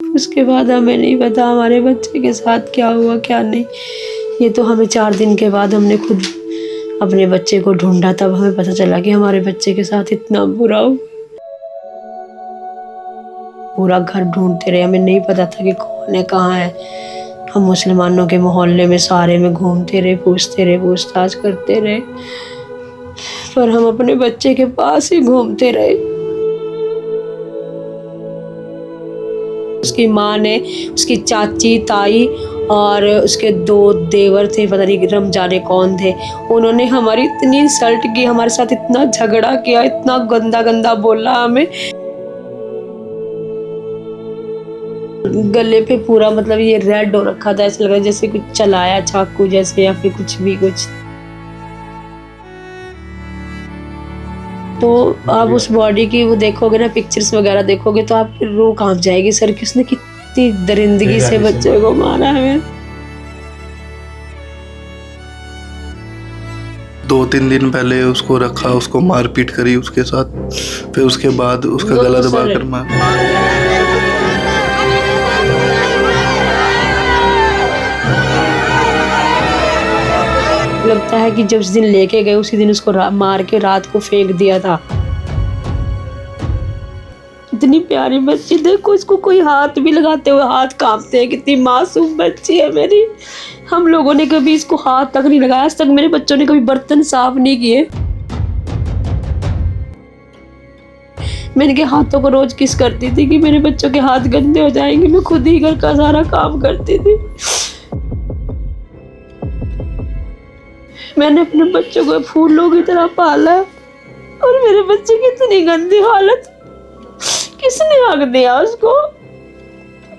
उसके बाद हमें नहीं पता हमारे बच्चे के साथ क्या हुआ क्या नहीं। ये तो हमें 4 दिन के बाद हमने खुद अपने बच्चे को ढूंढा, तब हमें पता चला कि हमारे बच्चे के साथ इतना बुरा हुआ। पूरा घर ढूंढते रहे, हमें नहीं पता था कि कौन है कहाँ है। हम मुसलमानों के मोहल्ले में सारे में घूमते रहे, पूछते रहे, पूछताछ करते रहे, पर हम अपने बच्चे के पास ही घूमते रहे। उसकी माँ ने, उसकी चाची, ताई और उसके 2 देवर थे, पता नहीं रम जाने कौन थे, उन्होंने हमारी इतनी इंसल्ट की, हमारे साथ इतना झगड़ा किया, इतना गंदा गंदा बोला हमें। गले पे पूरा मतलब ये रेड हो रखा था, ऐसा लग रहा जैसे कुछ चलाया चाकू जैसे या फिर कुछ भी कुछ। तो आप उस बॉडी की वो देखोगे ना, पिक्चर्स वगैरह देखोगे तो आपकी रूह कांप जाएगी। सर किसने कितनी दरिंदगी से बच्चे को मारा है। 2-3 दिन पहले उसको रखा, उसको मारपीट करी उसके साथ, फिर उसके बाद उसका गला दबा कर मार। लगता है कि जब उस दिन लेके गए उसी दिन उसको मार के रात को फेंक दिया था। इतनी प्यारी बच्ची, देखो इसको कोई हाथ भी लगाते हुए हाथ कांपते हैं। कितनी मासूम बच्ची है मेरी। हम लोगों ने कभी इसको हाथ तक नहीं लगाया, आज तक मेरे बच्चों ने कभी बर्तन साफ नहीं किए। मैं इनके हाथों को रोज किस करती थी कि मेरे बच्चों के हाथ गंदे हो जाएंगे। मैं खुद ही घर का सारा काम करती थी। मैंने अपने बच्चों को फूलों की तरह पाला और मेरे बच्चे की इतनी गंदी हालत। किसने हक दिया उसको?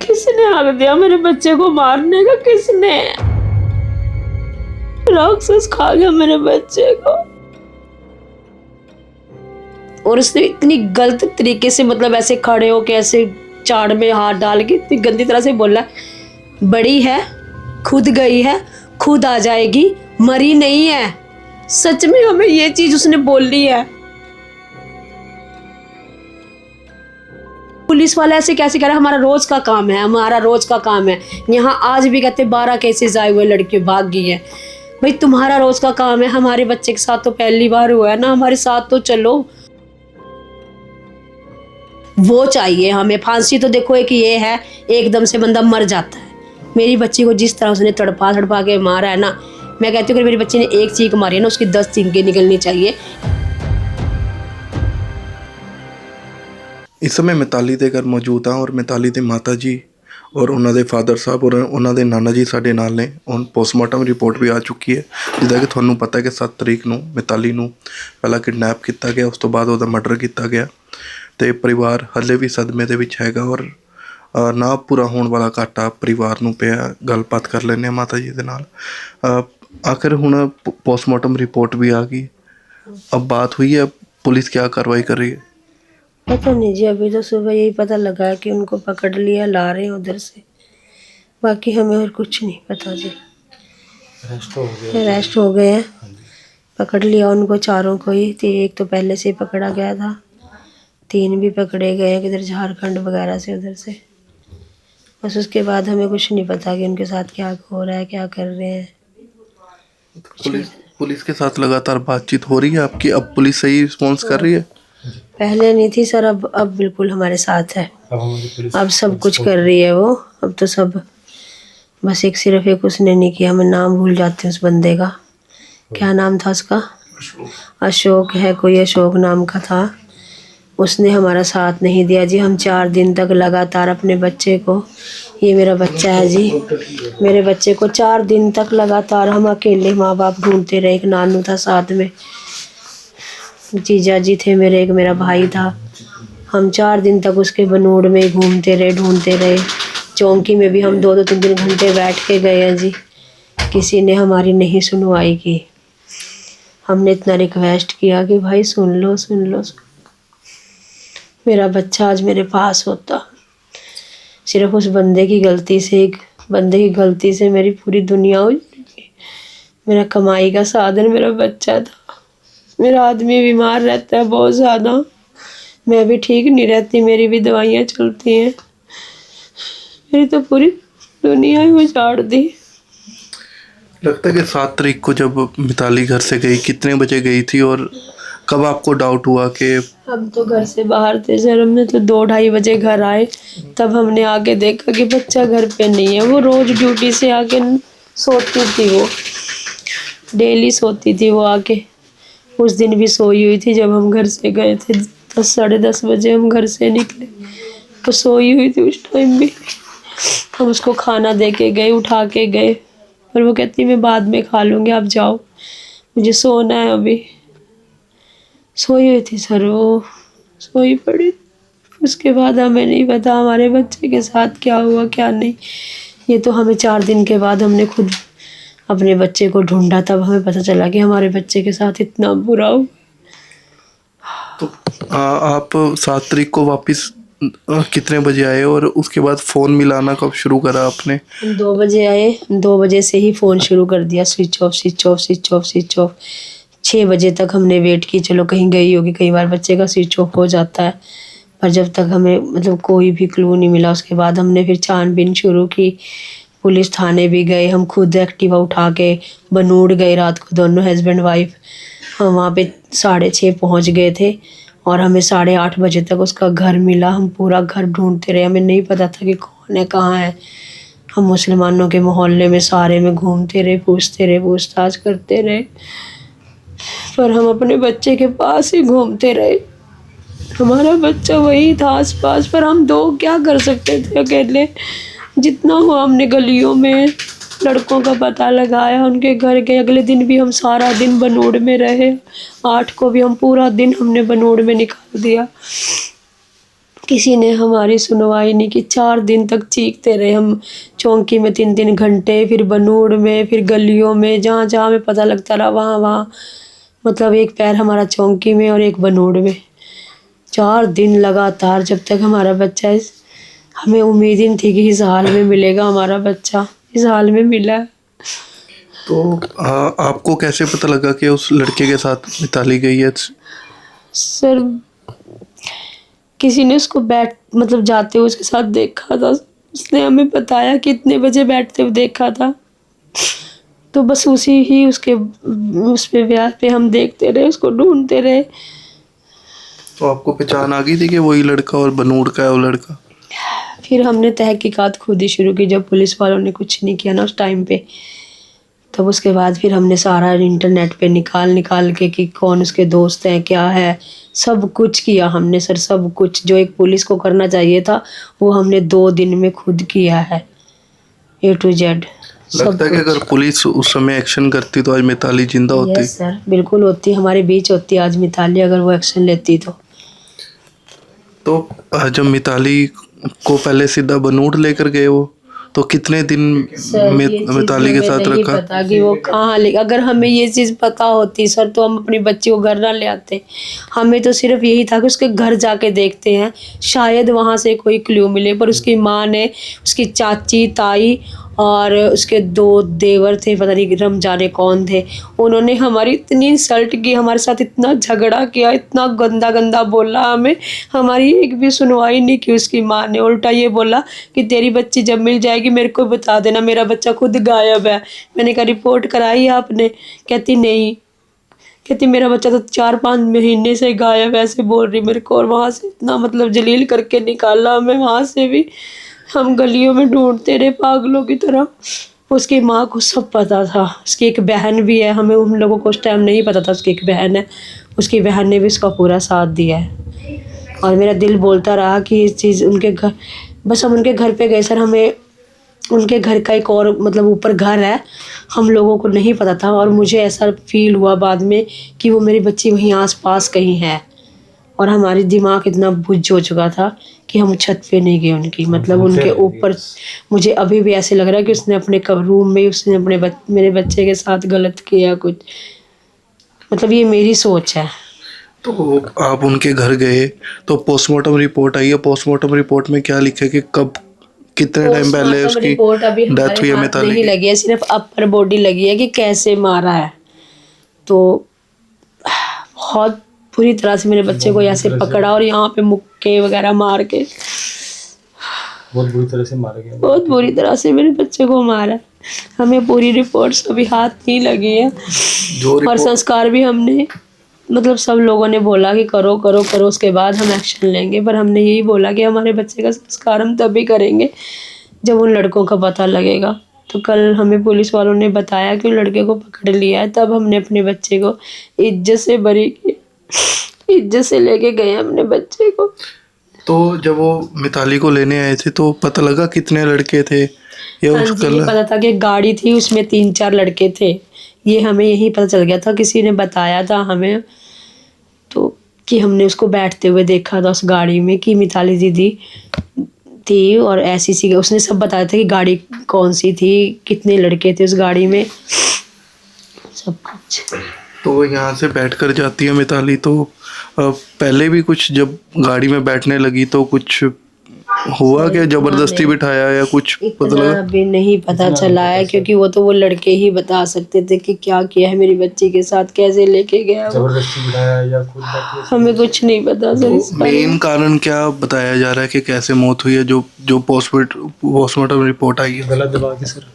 किसने हक दिया मेरे बच्चे को मारने का? किसने? राक्षस खा गया मेरे बच्चे को। और उसने इतनी गलत तरीके से, मतलब ऐसे खड़े होके ऐसे चाड़ में हाथ डाल के इतनी गंदी तरह से बोला, बड़ी है, खुद गई है, खुद आ जाएगी, मरी नहीं है। सच में हमें ये चीज उसने बोली है। पुलिस वाले ऐसे कैसे कह रहे हैं? हमारा रोज का काम है, हमारा रोज का काम है। यहाँ आज भी कहते 12 केसेस आए हुए, लड़की भाग गई है। भाई तुम्हारा रोज का काम है, हमारे बच्चे के साथ तो पहली बार हुआ है ना, हमारे साथ तो चलो। वो चाहिए हमें। फांसी तो देखो एक ये है, एकदम से बंदा मर जाता है। मेरी बच्ची को जिस तरह उसने तड़पा तड़पा के मारा है ना, मैं कहती हूँ कि मेरी बच्ची ने एक चीख मारी है ना, उसकी 10 चीखें निकलनी चाहिए। इस समय मिताली ਦੇ ਘਰ ਮੌਜੂਦ ਹਾਂ ਔਰ ਮਿਤਾਲੀ ਦੇ ਮਾਤਾ ਜੀ ਔਰ ਉਹਨਾਂ ਦੇ ਫਾਦਰ ਸਾਹਿਬ ਔਰ ਉਹਨਾਂ ਦੇ ਨਾਨਾ ਜੀ ਸਾਡੇ ਨਾਲ ਨੇ। ਹੁਣ ਪੋਸਟਮਾਰਟਮ ਰਿਪੋਰਟ ਵੀ ਆ ਚੁੱਕੀ ਹੈ, ਜਿੱਦਾਂ ਕਿ ਤੁਹਾਨੂੰ ਪਤਾ ਹੈ ਕਿ 7 ਤਰੀਕ ਨੂੰ ਮਿਤਾਲੀ ਨੂੰ ਪਹਿਲਾਂ ਕਿਡਨੈਪ ਕੀਤਾ ਗਿਆ, ਉਸ ਤੋਂ ਬਾਅਦ ਉਹਦਾ ਮਰਡਰ ਕੀਤਾ ਗਿਆ ਤੇ ਪਰਿਵਾਰ ਹੱਲੇ ਵੀ ਸਦਮੇ ਦੇ ਵਿੱਚ ਹੈਗਾ ਔਰ ਨਾ ਪੂਰਾ ਹੋਣ ਵਾਲਾ ਘਾਟਾ ਪਰਿਵਾਰ ਨੂੰ ਪਿਆ। ਗੱਲਬਾਤ ਕਰ ਲੈਂਦੇ ਹਾਂ ਮਾਤਾ ਜੀ ਦੇ ਨਾਲ। आखिर ਹੁਣ पोस्टमार्टम रिपोर्ट भी आ गई, अब बात हुई है, पुलिस क्या कार्रवाई कर रही है? पता नहीं जी, अभी तो सुबह यही पता लगा है कि उनको पकड़ लिया, ला रहे हैं उधर से। बाकी हमें और कुछ नहीं पता जी। अरेस्ट हो गए हैं, पकड़ लिया उनको चारों को ही। एक तो पहले से ही पकड़ा गया था, 3 भी पकड़े गए हैं किधर झारखंड वगैरह से, उधर से। बस उसके बाद हमें कुछ नहीं पता कि उनके साथ क्या हो रहा है, क्या कर रहे हैं। पुलिस के साथ लगातार बातचीत हो रही है आपकी? अब पुलिस सही रिस्पॉन्स कर रही है? पहले नहीं थी सर, अब बिल्कुल हमारे साथ है। अब सब कुछ कर रही है वो। अब तो सब, बस सिर्फ एक उसने नहीं किया। मैं नाम भूल जाती हूँ उस बंदे का, क्या नाम था उसका? अशोक है, कोई अशोक नाम का था। उसने हमारा साथ नहीं दिया जी। हम 4 दिन तक लगातार अपने बच्चे को, ये मेरा बच्चा है जी, मेरे बच्चे को 4 दिन तक लगातार हम अकेले माँ बाप ढूंढते रहे। एक नानू था साथ में, जीजा जी थे मेरे, एक मेरा भाई था। हम 4 दिन तक उसके बनूड़ में ही घूमते रहे, ढूंढते रहे। चौकी में भी हम 2-2 3 घंटे बैठ के गए हैं जी, किसी ने हमारी नहीं सुनवाई की। हमने इतना रिक्वेस्ट किया कि भाई सुन लो, सुन लो, सुन लो। मेरा बच्चा आज मेरे पास होता। सिर्फ उस बंदे की गलती से, एक बंदे की गलती से मेरी पूरी दुनिया हो चुकी। मेरा कमाई का साधन मेरा बच्चा था। मेरा आदमी बीमार रहता है बहुत ज़्यादा, मैं भी ठीक नहीं रहती, मेरी भी दवाइयाँ चलती हैं। मेरी तो पूरी दुनिया ही उजाड़ दी। लगता है कि 7 तारीख को जब मिताली घर से गई, कितने बजे गई थी और कब आपको डाउट हुआ कि हम तो घर से बाहर थे सर, हमने तो 2-2:30 बजे घर आए, तब हमने आके देखा कि बच्चा घर पे नहीं है। वो रोज ड्यूटी से आके सोती थी, वो डेली सोती थी वो आके। उस दिन भी सोई हुई थी जब हम घर से गए थे, 10 साढ़े 10 बजे हम घर से निकले, तो सोई हुई थी उस टाइम भी। हम उसको खाना दे के गए, उठा के गए, पर वो कहती मैं बाद में खा लूँगी, आप जाओ, मुझे सोना है अभी। सोई हुई थी सर, वो सोई पड़ी। उसके बाद हमें नहीं पता हमारे बच्चे के साथ क्या हुआ क्या नहीं। ये तो हमें 4 दिन के बाद हमने खुद अपने बच्चे को ढूंढा, तब हमें पता चला कि हमारे बच्चे के साथ इतना बुरा हुआ। तो आप 7 तारीख को वापस कितने बजे आए और उसके बाद फ़ोन मिलाना कब शुरू करा आपने? 2 बजे आए, 2 बजे से ही फ़ोन शुरू कर दिया, switch off switch off switch off switch off. 6 बजे तक हमने वेट की, चलो कहीं गई होगी, कई बार बच्चे का स्विच ऑफ हो जाता है, पर जब तक हमें मतलब कोई भी क्लू नहीं मिला। उसके बाद हमने फिर छानबीन शुरू की, पुलिस थाने भी गए, हम खुद एक्टिवा उठा के बनूड़ गए रात को, दोनों हस्बैंड वाइफ। हम वहाँ पे 6:30 पहुँच गए थे और हमें 8:30 बजे तक उसका घर मिला। हम पूरा घर ढूंढते रहे, हमें नहीं पता था कि कौन है कहाँ है। हम मुसलमानों के मोहल्ले में सारे में घूमते रहे, पूछते रहे, पूछताछ करते रहे, पर हम अपने बच्चे के पास ही घूमते रहे। हमारा बच्चा वही था आस पास, पर हम दो क्या कर सकते थे अकेले। जितना हुआ हमने गलियों में लड़कों का पता लगाया, उनके घर गए। अगले दिन भी हम सारा दिन बनूड़ में रहे, 8 को भी हम पूरा दिन हमने बनूड़ में निकाल दिया। किसी ने हमारी सुनवाई नहीं की। 4 दिन तक चीखते रहे हम चौकी में, 3-3 घंटे, फिर बनूड़ में, फिर गलियों में, जहाँ जहाँ हमें पता लगता रहा वहाँ वहाँ। मतलब एक पैर हमारा चौकी में और एक बनूड़ में। 4 दिन लगातार, जब तक हमारा बच्चा हमें उम्मीद ही नहीं थी कि इस हाल में मिलेगा हमारा बच्चा, इस हाल में मिला। तो आपको कैसे पता लगा कि उस लड़के के साथ मिताली गई है? सर किसी ने उसको मतलब जाते हुए उसके साथ देखा था, उसने हमें बताया कि इतने बजे बैठते हुए देखा था। तो बस उस पे ब्याह पे हम देखते रहे, उसको ढूंढते रहे। तो आपको पहचान आ गई थी कि वही लड़का और बनूड़ का है वो लड़का? फिर हमने तहकीकात खुद ही शुरू की, जब पुलिस वालों ने कुछ नहीं किया ना उस टाइम पे। तब उसके बाद फिर हमने सारा इंटरनेट पे निकाल के कि कौन उसके दोस्त हैं, क्या है, सब कुछ किया हमने सर, सब कुछ जो एक पुलिस को करना चाहिए था वो हमने 2 दिन में खुद किया है, A to Z। लगता है कि अगर पुलिस उस समय एक्शन करती तो आज मिताली जिंदा होती? यस सर, बिल्कुल होती, हमारे बीच होती आज मिताली, अगर वो एक्शन लेती तो जब मिताली को पहले सीधा बनूड़ लेकर गए वो, तो कितने दिन मिताली के साथ नहीं रखा? पता कि वो कहाँ ले। अगर हमें ये चीज़ पता होती सर तो हम अपने बच्चे को घर ना ले आते। हमें तो सिर्फ यही था कि उसके घर जाके देखते हैं, शायद वहाँ से कोई क्लू मिले। पर उसकी माँ ने, उसकी चाची, ताई और उसके 2 देवर थे, पता नहीं रमजाने कौन थे, उन्होंने हमारी इतनी इंसल्ट की, हमारे साथ इतना झगड़ा किया, इतना गंदा गंदा बोला हमें। हमारी एक भी सुनवाई नहीं की उसकी माँ ने। उल्टा ये बोला कि तेरी बच्ची जब मिल जाएगी मेरे को बता देना, मेरा बच्चा खुद गायब है। मैंने कहा रिपोर्ट कराई आपने? कहती नहीं। कहती मेरा बच्चा तो 4-5 महीने से गायब है, ऐसे बोल रही मेरे को। और वहाँ से इतना मतलब जलील करके निकाला हमें वहाँ से भी। हम गलियों में ढूंढते रहे पागलों की तरह। उसकी माँ को सब पता था, उसकी एक बहन भी है, हमें उन लोगों को उस टाइम नहीं पता था उसकी एक बहन है। उसकी बहन ने भी उसका पूरा साथ दिया है। और मेरा दिल बोलता रहा कि इस चीज़ उनके घर, बस हम उनके घर पे गए सर, हमें उनके घर का एक और मतलब ऊपर घर है, हम लोगों को नहीं पता था। और मुझे ऐसा फील हुआ बाद में कि वो मेरी बच्ची वहीं आस पास कहीं है। और हमारी दिमाग इतना बुझ हो चुका था कि हम छत पे नहीं गए उनकी, मतलब उनके ऊपर। मुझे अभी भी ऐसे लग रहा है कि उसने अपने रूम में उसने मेरे बच्चे के साथ गलत किया कुछ। मतलब ये मेरी सोच है। तो आप उनके घर गए तो पोस्टमार्टम रिपोर्ट आई है, पोस्टमार्टम रिपोर्ट में क्या लिखा है कि कब कितने टाइम पहले उसकी रिपोर्ट अभी डेथ हुई है? मिताली नहीं लगी है, सिर्फ अपर बॉडी लगी है कि कैसे मारा है। तो बहुत बुरी तरह से मेरे बच्चे को ऐसे पकड़ा और यहाँ पे मुक्के वगैरह मार के। बहुत बुरी तरह से मारा गया। बहुत बुरी तरह से मेरे बच्चे को मारा है। हमें पूरी रिपोर्ट्स अभी हाथ नहीं लगी है और संस्कार भी हमने मतलब सब लोगों ने बोला कि करो करो करो, उसके बाद हम एक्शन लेंगे, पर हमने यही बोला कि हमारे बच्चे का संस्कार हम तभी करेंगे जब उन लड़कों का पता लगेगा। तो कल हमें पुलिस वालों ने बताया कि उन लड़के को पकड़ लिया है, तब हमने अपने बच्चे को इज्जत से बरी किया, इज्जत से लेके गए अपने बच्चे को। तो जब वो मिताली को लेने आए थे तो पता लगा कितने लड़के थे या हाँ उसका जी, ये पता था कि गाड़ी थी उसमें 3-4 लड़के थे, ये हमें यही पता चल गया था, किसी ने बताया था हमें। तो कि हमने उसको बैठते हुए देखा था उस गाड़ी में कि मिताली दीदी थी और ऐसी सी, उसने सब बताया था कि गाड़ी कौन सी थी, कितने लड़के थे उस गाड़ी में, सब कुछ। तो वो यहाँ से बैठकर जाती है मिताली, तो पहले भी कुछ जब गाड़ी में बैठने लगी तो कुछ हुआ क्या, जबरदस्ती बिठाया या कुछ पता इतना लगा? अभी नहीं पता चला है क्योंकि वो तो वो लड़के ही बता सकते थे कि क्या किया है मेरी बच्ची के साथ, कैसे लेके गया वो। जबरदस्ती बिठाया या खुद बैठे? हमें कुछ नहीं पता सर इस बारे में। मेन कारण क्या बताया जा रहा है कि कैसे मौत हुई है? जो पोस्टमार्टम रिपोर्ट आई है, गला दबा के सर,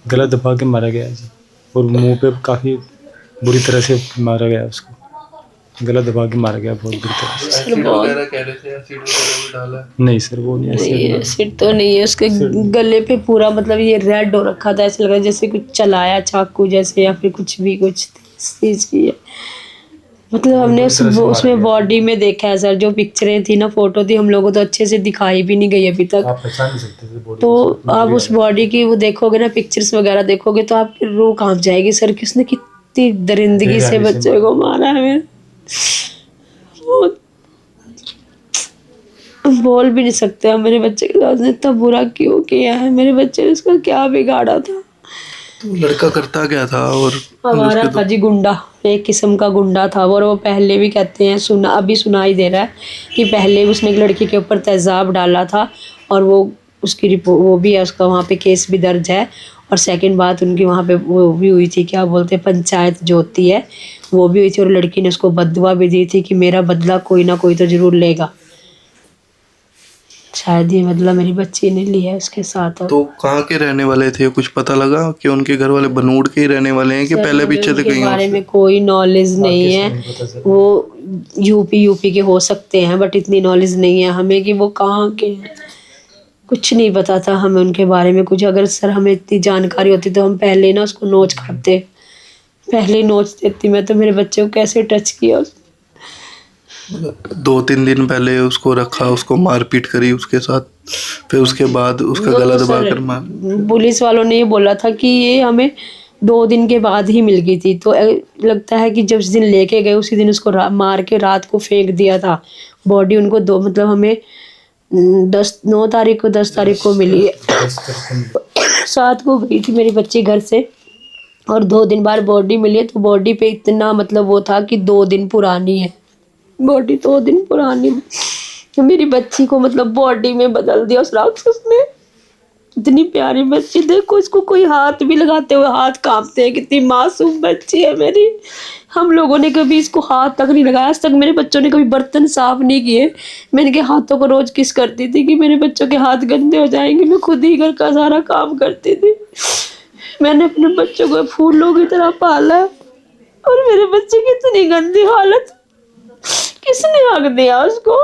गला दबा के मारा गया जी, और मुंह पे काफी बुरी तरह से मारा गया उसको, गला दबा के मारा गया बहुत बुरी तरह से। सर बहुत कह रहे थे एसिड वगैरह भी डाला है? नहीं सर वो नहीं, ऐसे नहीं, एसिड तो नहीं है, उसके गले पे पूरा मतलब ये रेड हो रखा था, ऐसे लग रहा है जैसे कुछ चलाया चाकू जैसे या फिर कुछ भी, कुछ चीज की है। मतलब हमने उसमें बॉडी में देखा है सर, जो पिक्चरें थी ना, फोटो थी, हम लोगों तो अच्छे से दिखाई भी नहीं गई अभी तक। आप पहचान नहीं सकते थे बॉडी तो आप उस बॉडी की वो देखोगे ना, पिक्चर्स वगैरह देखोगे तो आपकी रूह कांप जाएगी सर, किसने कितनी दरिंदगी से बच्चे को मारा है। मेरे बोल भी नहीं सकते हम, मेरे बच्चे के साथ इतना बुरा क्यों किया है, मेरे बच्चे ने उसका क्या बिगाड़ा था। तो लड़का करता क्या था? और हमारा था जी गुंडा, एक किस्म का गुंडा था वो, और वो पहले भी कहते हैं, सुना अभी सुनाई दे रहा है कि पहले उसने एक लड़की के ऊपर तेजाब डाला था और वो उसकी रिपोर्ट वो भी है, उसका वहाँ पे केस भी दर्ज है। और सेकंड बात उनकी वहाँ पे वो भी हुई थी, क्या बोलते हैं, पंचायत जो होती है वो भी हुई थी, और लड़की ने उसको बददुआ भी दी थी कि मेरा बदला कोई ना कोई तो जरूर लेगा। शायद ये बदला मेरी बच्ची ने लिया है उसके साथ। तो कहाँ के रहने वाले थे, कुछ पता लगा कि उनके घर वाले बनूड़ के ही रहने वाले हैं कि पहले पीछे से कहीं? बारे में कोई नॉलेज नहीं है, वो यूपी के हो सकते हैं, बट इतनी नॉलेज नहीं है हमें कि वो कहाँ के हैं, कुछ नहीं पता था हमें उनके बारे में कुछ। अगर सर हमें इतनी जानकारी होती तो हम पहले ना उसको नोच खाते, पहले ही नोच देती मैं तो। मेरे बच्चे को कैसे टच किया, 2-3 दिन पहले उसको रखा, उसको मारपीट करी उसके साथ, फिर उसके बाद उसका गला दबा कर मार। पुलिस वालों ने ये बोला था कि ये हमें 2 दिन के बाद ही मिल गई थी, तो लगता है कि जब उस दिन लेके गए उसी दिन उसको मार के रात को फेंक दिया था बॉडी। उनको मतलब हमें 9 तारीख को 10 तारीख को मिली है, 7 को गई थी मेरी बच्ची घर से और 2 दिन बाद बॉडी मिली है। तो बॉडी पे इतना मतलब वो था कि 2 दिन पुरानी है बॉडी, 2 दिन पुरानी। तो मेरी बच्ची को मतलब बॉडी में बदल दिया उस राक्षस ने। इतनी प्यारी बच्ची, देखो इसको कोई हाथ भी लगाते हुए हाथ कांपते हैं, कितनी मासूम बच्ची है मेरी। हम लोगों ने कभी इसको हाथ तक नहीं लगाया, आज तक मेरे बच्चों ने कभी बर्तन साफ नहीं किए। मैं इनके हाथों को रोज किस करती थी कि मेरे बच्चों के हाथ गंदे हो जाएंगे, मैं खुद ही घर का सारा काम करती थी। मैंने अपने बच्चों को फूलों की तरह पाला और मेरे बच्चे की इतनी गंदी हालत। किसने हक दिया उसको,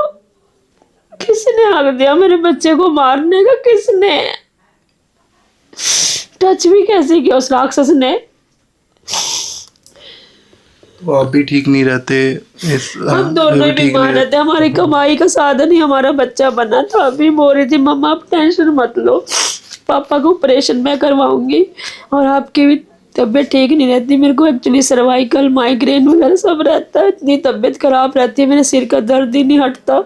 किसने हक दिया मेरे बच्चे को मारने का, किसने टच भी कैसे किया उस राक्षस ने। तो आप भी ठीक नहीं रहते, हम दोनों ही बीमार रहते, हमारी कमाई का साधन ही हमारा बच्चा बना था। अभी बोल रही थी मम्मा आप टेंशन मत लो, पापा को ऑपरेशन मैं करवाऊंगी और आपकी भी तबीयत ठीक नहीं रहती। मेरे को एक्चुअली सर्वाइकल माइग्रेन वगैरह सब रहता है, इतनी तबीयत खराब रहती है, मेरे सिर का दर्द ही नहीं हटता,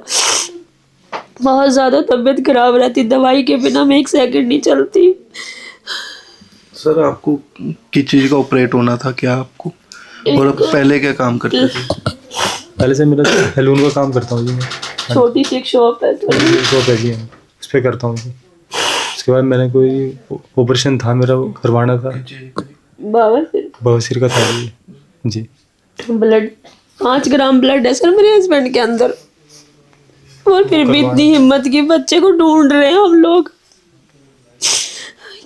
बहुत ज़्यादा तबीयत खराब रहती, दवाई के बिना मैं 1 सेकंड नहीं चलती। सर आपको किस चीज़ का ऑपरेट होना था क्या आपको, और आप पहले क्या काम करते थे? पहले से मेरा सैलून का काम करता हूँ जी मैं, छोटी सी एक शॉप है, शॉप है जी, उस पर करता हूँ जी। उसके बाद मैंने कोई ऑपरेशन था मेरा, वो करवाना था, बवासीर का था जी। ब्लड 5 ग्राम ब्लड है सर मेरे हस्बैंड के अंदर। और फिर भी इतनी हिम्मत की बच्चे को ढूंढ रहे हैं हम लोग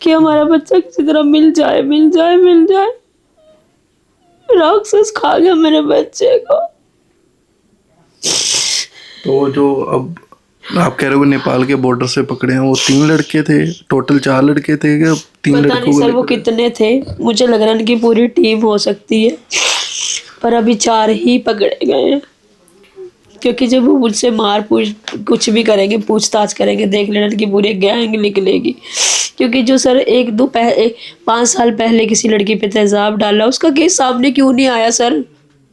कि हमारा बच्चा किसी तरह मिल जाए, मिल जाए, मिल जाए। राक्षस खा गया मेरे बच्चे को। तो जो अब आप कह रहे हो नेपाल के बॉर्डर से पकड़े हैं, वो 3 लड़के थे, टोटल 4 लड़के थे क्या? 3 पता लड़कों नहीं को सर वो कितने थे, मुझे लग रहा है इनकी पूरी टीम हो सकती है, पर अभी 4 ही पकड़े गए हैं। क्योंकि जब वो मुझसे कुछ भी करेंगे, पूछताछ करेंगे, देख लेना इनकी पूरी गैंग निकलेगी। क्योंकि जो सर 5 साल पहले किसी लड़की पे तेजाब डाला, उसका केस सामने क्यों नहीं आया सर?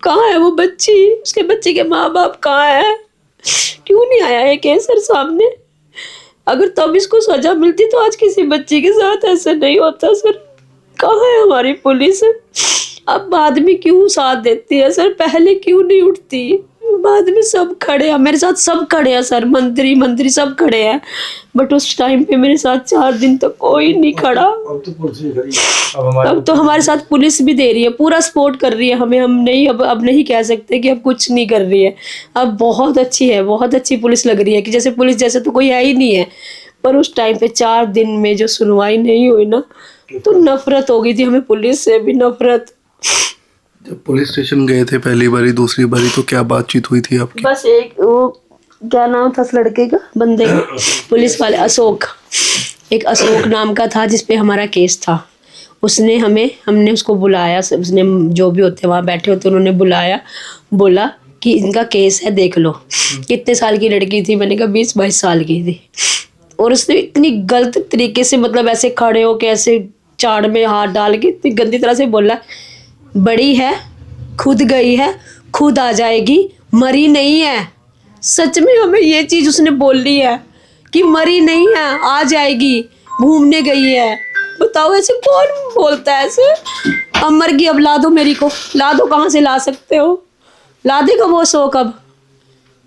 कहाँ है वो बच्ची? उसके बच्चे के माँ बाप कहाँ है? क्यों नहीं आया है केस सर सामने? अगर तब इसको सजा मिलती तो आज किसी बच्ची के साथ ऐसा नहीं होता सर। कहाँ है हमारी पुलिस? अब बाद में क्यों साथ देती है सर? पहले क्यों नहीं उठती? बाद में सब खड़े हैं मेरे साथ, सब खड़े हैं सर, मंत्री सब खड़े हैं, बट उस टाइम पे मेरे साथ 4 दिन तक कोई नहीं खड़ा। अब तो हमारे साथ पुलिस भी दे रही है, पूरा सपोर्ट कर रही है हमें। हम नहीं अब नहीं कह सकते कि अब कुछ नहीं कर रही है। अब बहुत अच्छी है, बहुत अच्छी पुलिस लग रही है कि जैसे पुलिस जैसे तो कोई है ही नहीं है। पर उस टाइम पे 4 दिन में जो सुनवाई नहीं हुई ना, तो नफरत हो गई थी हमें, पुलिस से भी नफरत। जब पुलिस स्टेशन गए थे पहली बारी, दूसरी बारी, तो क्या बातचीत हुई थी आपकी? बस एक वो क्या नाम था उस लड़के का, बंदे का, पुलिस वाले, एक अशोक नाम का था जिसपे हमारा केस था। हमने उसको बुलाया, उसने जो भी होते वहाँ बैठे होते उन्होंने बुलाया, बोला कि इनका केस है देख लो। कितने साल की लड़की थी? मैंने कहा 20-22 साल की थी। और उसने इतनी गलत तरीके से, मतलब ऐसे खड़े होके ऐसे चाड़ में हाथ डाल के इतनी गंदी तरह से बोला, बड़ी है, खुद गई है, खुद आ जाएगी, मरी नहीं है। सच में हमें ये चीज उसने बोली है कि मरी नहीं है, आ जाएगी, घूमने गई है। बताओ ऐसे कौन बोलता है ऐसे? अब मर गई, अब ला दो मेरी को, ला दो। कहाँ से ला सकते हो? ला देगा वो शौक? अब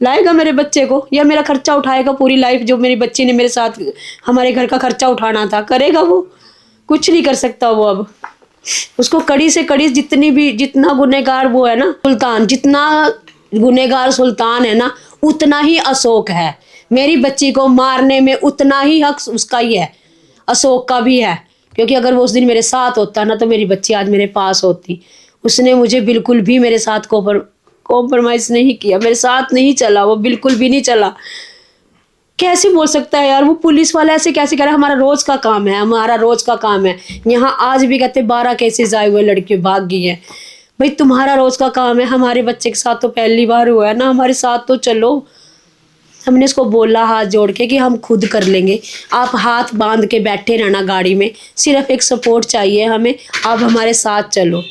लाएगा मेरे बच्चे को, या मेरा खर्चा उठाएगा पूरी लाइफ? जो मेरी बच्ची ने मेरे साथ हमारे घर का खर्चा उठाना था, करेगा वो? कुछ नहीं कर सकता वो। अब उसको कड़ी से कड़ी, जितना गुनहगार वो है ना सुल्तान, जितना गुनहगार सुल्तान है ना, उतना ही अशोक है। मेरी बच्ची को मारने में उतना ही हक उसका ही है, अशोक का भी है। क्योंकि अगर वो उस दिन मेरे साथ होता ना, तो मेरी बच्ची आज मेरे पास होती। उसने मुझे बिल्कुल भी मेरे साथ कॉम्प्रोमाइज नहीं किया, मेरे साथ नहीं चला, वो बिल्कुल भी नहीं चला। कैसे बोल सकता है यार वो पुलिस वाला? ऐसे कैसे कह रहा है? हमारा रोज का काम है, हमारा रोज का काम है। यहाँ आज भी कहते 12 केसेस आए हुए, लड़की भाग गई है। भाई तुम्हारा रोज का काम है, हमारे बच्चे के साथ तो पहली बार हुआ है ना, हमारे साथ तो चलो। हमने इसको बोला हाथ जोड़ के कि हम खुद कर लेंगे, आप हाथ बांध के बैठे रहना गाड़ी में, सिर्फ एक सपोर्ट चाहिए हमें, आप हमारे साथ चलो।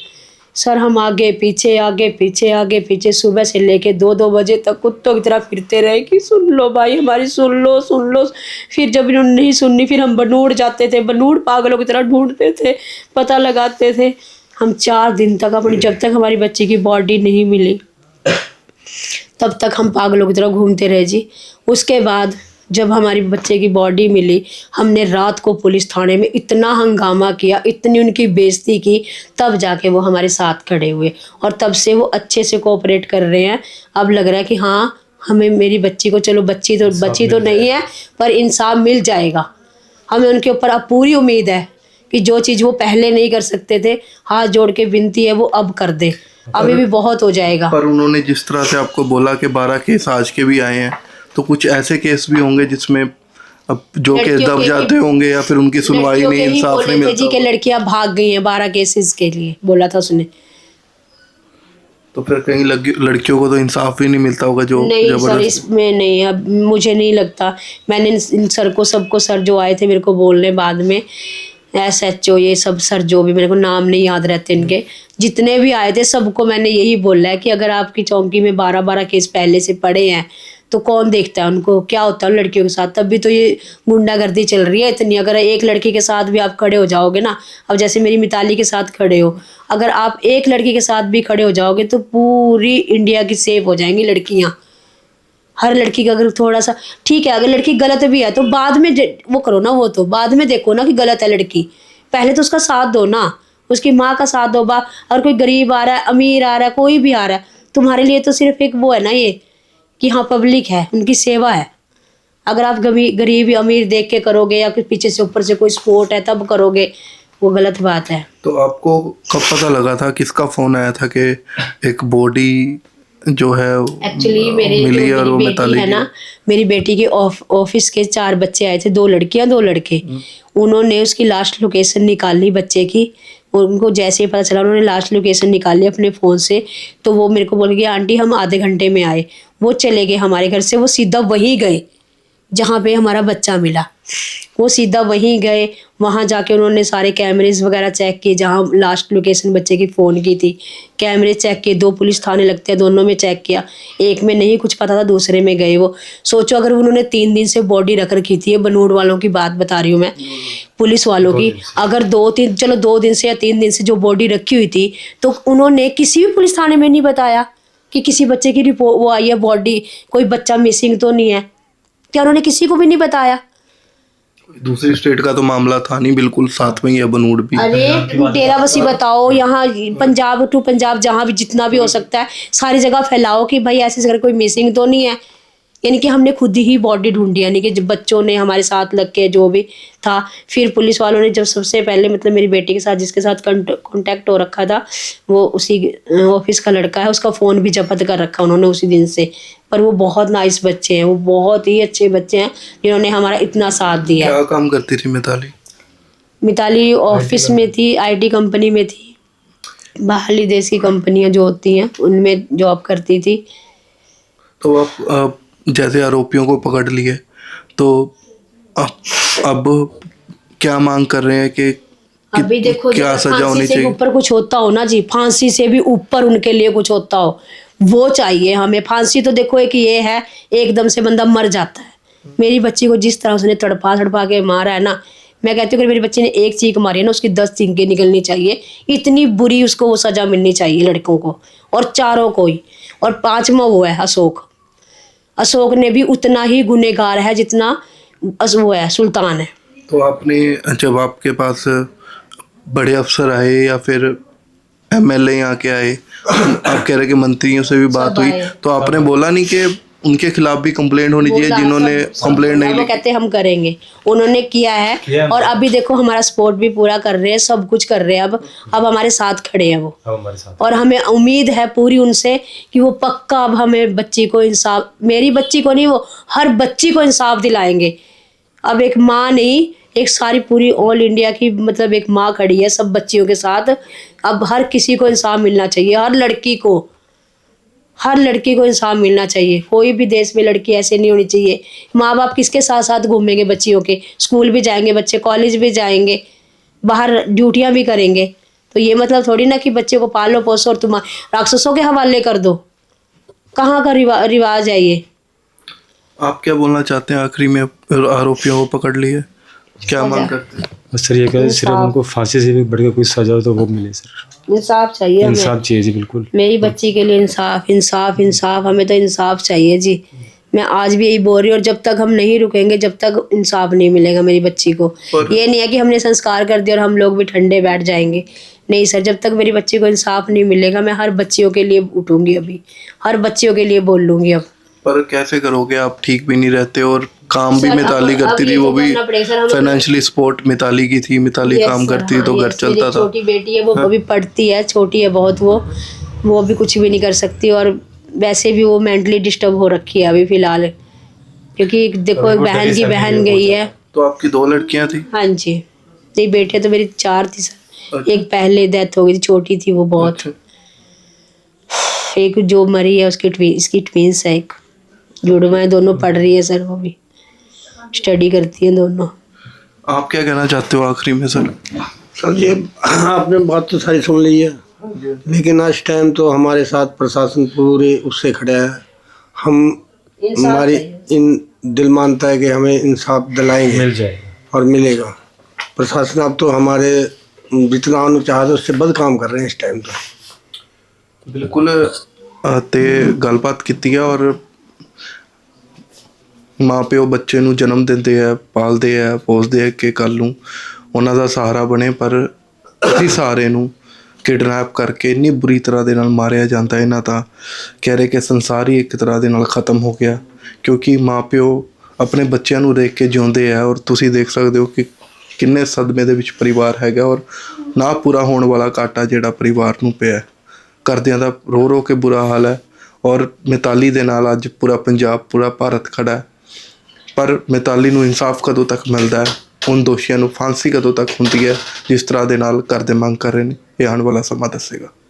सर हम आगे पीछे, आगे पीछे, आगे पीछे, सुबह से लेके 2-2 बजे तक कुत्तों की तरह फिरते रहे कि सुन लो भाई हमारी, सुन लो, सुन लो। फिर जब इन्होंने नहीं सुननी, फिर हम बनूड़ जाते थे, बनूड़ पागलों की तरह ढूंढते थे, पता लगाते थे। हम 4 दिन तक अपनी, जब तक हमारी बच्ची की बॉडी नहीं मिली तब तक हम पागलों की तरह घूमते रहे जी। उसके बाद जब हमारी बच्चे की बॉडी मिली, हमने रात को पुलिस थाने में इतना हंगामा किया, इतनी उनकी बेइज्जती की, तब जाके वो हमारे साथ खड़े हुए। और तब से वो अच्छे से कोऑपरेट कर रहे हैं। अब लग रहा है कि हाँ हमें, मेरी बच्ची को, चलो बच्ची तो नहीं है, पर इंसाफ मिल जाएगा। हमें उनके ऊपर अब पूरी उम्मीद है कि जो चीज़ वो पहले नहीं कर सकते थे, हाथ जोड़ के विनती है वो अब कर दे, अभी भी बहुत हो जाएगा। पर उन्होंने जिस तरह से आपको बोला कि 12 केस आज के भी आए हैं, तो कुछ ऐसे केस भी होंगे जिसमें अब जो केस दब जाते होंगे, या फिर उनकी सुनवाई नहीं, इंसाफ नहीं मिलता? जी के लड़कियां भाग गई हैं 12 केसेस के लिए, बोला था उसने। तो फिर कहीं लड़कियों को तो इंसाफ भी नहीं मिलता होगा? जो नहीं सर, इसमें नहीं, अब मुझे नहीं लगता। मैंने इन सर को, सबको, सर जो आए थे मेरे को बोलने बाद में, SHO, ये सब सर जो भी, मेरे को नाम नहीं याद रहते इनके, जितने भी आए थे सबको मैंने यही बोला है कि अगर आपकी चौकी में 12-12 केस पहले से पड़े हैं तो कौन देखता है उनको? क्या होता है लड़कियों के साथ? तब भी तो ये गुंडागर्दी चल रही है इतनी। अगर एक लड़की के साथ भी आप खड़े हो जाओगे ना, अब जैसे मेरी मिताली के साथ खड़े हो, अगर आप एक लड़की के साथ भी खड़े हो जाओगे तो पूरी इंडिया की सेव हो जाएंगी लड़कियाँ। हर लड़की का अगर थोड़ा सा ठीक है, अगर लड़की गलत भी है तो बाद में वो करो ना, वो तो बाद में देखो ना कि गलत है लड़की, पहले तो उसका साथ दो ना, उसकी माँ का साथ दो। और कोई गरीब आ रहा है, अमीर आ रहा है, कोई भी आ रहा है, तुम्हारे लिए तो सिर्फ एक वो है ना, ये कि हाँ पब्लिक है, उनकी सेवा है। अगर आप गरीब या अमीर देख के करोगे या फिर पीछे से ऊपर से कोई सपोर्ट है तब करोगे, वो गलत बात है। तो आपको कब पता लगा था, किसका फोन आया था कि एक बॉडी जो है एक्चुअली मेरी मिली और वो बेटी मिताली है की? ना, मेरी बेटी के ऑफिस के 4 बच्चे आए थे, 2 लड़कियां 2 लड़के। उन्होंने उसकी लास्ट लोकेशन निकाली बच्चे की, उनको जैसे ही पता चला उन्होंने लास्ट लोकेशन निकाली अपने फ़ोन से। तो वो मेरे को बोल गया आंटी हम आधे घंटे में आए। वो चले गए हमारे घर से, वो सीधा वहीं गए जहाँ पे हमारा बच्चा मिला। वो सीधा वहीं गए, वहाँ जाके उन्होंने सारे कैमरेज वगैरह चेक किए जहाँ लास्ट लोकेशन बच्चे की फ़ोन की थी। कैमरे चेक किए, 2 पुलिस थाने लगते हैं, दोनों में चेक किया। एक में नहीं कुछ पता था, दूसरे में गए वो। सोचो अगर उन्होंने 3 दिन से बॉडी रख रखी थी, ये बनूड़ वालों की बात बता रही हूँ मैं, पुलिस वालों की। अगर 2-3 चलो 2 दिन से या 3 दिन से जो बॉडी रखी हुई थी, तो उन्होंने किसी भी पुलिस थाने में नहीं बताया कि किसी बच्चे की रिपोर्ट वो आई है, बॉडी कोई बच्चा मिसिंग तो नहीं है। क्या उन्होंने किसी को भी नहीं बताया? दूसरी स्टेट का तो मामला था नहीं, बिल्कुल साथ में ही है बनूड़ भी। अरे डेरा बसी बताओ, यहाँ पंजाब टू पंजाब जहाँ भी जितना भी हो सकता है सारी जगह फैलाओ कि भाई ऐसे अगर कोई मिसिंग तो नहीं है। यानी कि हमने खुद ही बॉडी ढूंढी, यानी कि जब बच्चों ने हमारे साथ लग के जो भी था, फिर पुलिस वालों ने जब सबसे पहले मतलब मेरी बेटी के साथ जिसके साथ कांटेक्ट हो रखा था, वो उसी ऑफिस का लड़का है, उसका फ़ोन भी जब्त कर रखा उन्होंने उसी दिन से। पर वो बहुत नाइस बच्चे हैं, वो बहुत ही अच्छे बच्चे हैं जिन्होंने हमारा इतना साथ दिया। क्या काम करती थी मिताली? मिताली ऑफिस में थी, आईटी कंपनी में थी। बाहरी देश की कंपनियां जो होती हैं उनमें जॉब करती थी। तो आप जैसे आरोपियों को पकड़ लिए, तो अब क्या मांग कर रहे हैं कि अभी देखो क्या सजा होनी फांसी से भी चाहिए? ऊपर कुछ होता हो ना जी, फांसी से भी ऊपर उनके लिए कुछ होता हो, वो चाहिए हमें। फांसी तो देखो एक ये है, एकदम से बंदा मर जाता है। मेरी बच्ची को जिस तरह उसने तड़पा तड़पा के मारा है ना, मैं कहती हूँ कि मेरी बच्ची ने एक चीख मारी है ना, उसकी 10 चीखें निकलनी चाहिए। इतनी बुरी उसको वो सजा मिलनी चाहिए लड़कों को, और चारों को ही। और 5वां वो है अशोक। अशोक ने भी उतना ही गुनहगार है जितना वो है सुल्तान है। तो आपने जब आपके पास बड़े अफसर आए या फिर एमएलए यहाँ के आए, आप कह रहे कि मंत्रियों से भी बात हुई, तो आपने बोला नहीं कि उनके खिलाफ भी कंप्लेंट होनी चाहिए जिन्होंने कंप्लेंट नहीं वो लिखी? कहते हम करेंगे, उन्होंने किया है। और अभी देखो हमारा सपोर्ट भी पूरा कर रहे हैं, सब कुछ कर रहे हैं। अब हमारे साथ खड़े हैं वो, हमारे साथ। और हमें उम्मीद है पूरी उनसे कि वो पक्का अब हमें बच्ची को इंसाफ, मेरी बच्ची को नहीं, वो हर बच्ची को इंसाफ दिलाएंगे। अब एक माँ नहीं, एक सारी पूरी ऑल इंडिया की मतलब एक माँ खड़ी है सब बच्चियों के साथ। अब हर किसी को इंसाफ मिलना चाहिए, हर लड़की को इंसाफ मिलना चाहिए। कोई भी देश में लड़की ऐसे नहीं होनी चाहिए। माँ बाप किसके साथ साथ घूमेंगे बच्चियों के, स्कूल भी जाएंगे बच्चे, कॉलेज भी जाएंगे, बाहर ड्यूटियां भी करेंगे। तो ये मतलब थोड़ी ना कि बच्चे को पालो पोसो और तुम राक्षसों के हवाले कर दो। कहाँ का रिवाज है ये? आप क्या बोलना चाहते हैं आखिरी में? आरोपियों को पकड़ लिए, क्या मांग करते हैं? बस सर ये कह सिर्फ उनको फांसी से भी बढ़कर कोई सजा हो तो वो मिले सर। इंसाफ चाहिए हमें। इंसाफ चाहिए जी, बिल्कुल। मेरी बच्ची के लिए इंसाफ इंसाफ इंसाफ, हमें तो इंसाफ चाहिए जी। मैं आज भी यही बोल रही हूँ, और जब तक हम नहीं रुकेंगे, जब तक इंसाफ नहीं मिलेगा मेरी बच्ची को। ये नहीं है कि हमने संस्कार कर दिया और हम लोग भी ठंडे बैठ जाएंगे। नहीं सर, जब तक मेरी बच्ची को इंसाफ नहीं मिलेगा, मैं हर बच्चियों के लिए उठूंगी, अभी हर बच्चियों के लिए बोल लूंगी। अब पर कैसे करोगे, आप ठीक भी नहीं रहते और काम भी सर, मिताली अब करती थी, ये वो तो भी करना पड़ेगा सर, हमें। फाइनेंशियली सपोर्ट मिताली की थी, मिताली Yes, काम sir, करती हाँ, तो घर yes, चलता मेरी था। छोटी बेटी है, वो अभी पढ़ती है, छोटी है बहुत वो अभी कुछ भी नहीं कर सकती। और वैसे भी वो मेंटली डिस्टर्ब हो रखी है अभी फिलहाल, क्योंकि देखो एक बहन की बहन गई है। तो आपकी 2 लड़कियां थी? हाँ जी, नहीं बेटियां तो मेरी 4 थी सर। अच्छा। एक पहले डेथ हो गई थी, छोटी थी वो बहुत। अच्छा। एक जो मरी है इसकी ट्विंस है, एक जुड़वा है, दोनों पढ़ रही है सर, वो भी स्टडी करती है दोनों। आप क्या कहना चाहते हो आखिरी में सर? सर ये आपने बात तो सारी सुन ली है, लेकिन आज टाइम तो हमारे साथ प्रशासन पूरे उससे खड़ा है। हमारी इन दिल मानता है कि हमें इंसाफ दिलाएंगे, मिल जाएगा और मिलेगा। प्रशासन अब तो हमारे जितना उन्होंने चाहा था उससे बद काम कर रहे हैं इस टाइम तो। बिल्कुल ते गलबात की है, और माँ प्यो बच्चे ਨੂੰ जन्म ਦਿੰਦੇ ਆ, ਪਾਲਦੇ ਆ, ਪੋਸਦੇ ਆ ਕਿ ਕੱਲ ਨੂੰ ਉਹਨਾਂ ਦਾ ਸਹਾਰਾ ਬਣੇ। ਪਰ ਇसी ਸਹਾਰੇ ਨੂੰ ਕਿਡਨੈਪ ਕਰਕੇ ਇੰਨੀ ਬੁਰੀ ਤਰ੍ਹਾਂ ਦੇ ਨਾਲ ਮਾਰਿਆ ਜਾਂਦਾ, ਇਹਨਾਂ ਤਾਂ ਕਹਿ ਰਹੇ ਕਿ ਸੰਸਾਰ ਹੀ ਇੱਕ ਤਰ੍ਹਾਂ ਦੇ ਨਾਲ ਖ਼ਤਮ ਹੋ ਗਿਆ, ਕਿਉਂਕਿ ਮਾਪਿਓ ਆਪਣੇ ਬੱਚਿਆਂ ਨੂੰ ਦੇਖ ਕੇ ਜਿਉਂਦੇ ਆ। ਔਰ ਤੁਸੀਂ ਦੇਖ ਸਕਦੇ ਹੋ ਕਿ ਕਿੰਨੇ ਸਦਮੇ ਦੇ ਵਿੱਚ ਪਰਿਵਾਰ ਹੈਗਾ, ਔਰ ਨਾ ਪੂਰਾ ਹੋਣ ਵਾਲਾ ਘਾਟਾ ਜਿਹੜਾ ਪਰਿਵਾਰ ਨੂੰ ਪਿਆ। ਘਰਦਿਆਂ ਦਾ ਰੋ ਰੋ ਕੇ ਬੁਰਾ ਹਾਲ ਹੈ, ਔਰ ਮਿਤਾਲੀ ਦੇ ਨਾਲ ਅੱਜ ਪੂਰਾ ਪੰਜਾਬ, ਪੂਰਾ ਭਾਰਤ ਖੜਾ ਹੈ। ਪਰ ਮਿਤਾਲੀ ਨੂੰ ਇਨਸਾਫ ਕਦੋਂ ਤੱਕ ਮਿਲਦਾ ਹੈ, ਉਨ ਦੋਸ਼ੀਆਂ ਨੂੰ ਫਾਂਸੀ ਕਦੋਂ ਤੱਕ ਹੁੰਦੀ ਹੈ, ਜਿਸ ਤਰ੍ਹਾਂ ਦੇ ਨਾਲ ਘਰ ਦੇ ਮੰਗ ਕਰ ਰਹੇ ਨੇ, ਇਹ ਆਉਣ ਵਾਲਾ ਸਮਾਂ ਦੱਸੇਗਾ।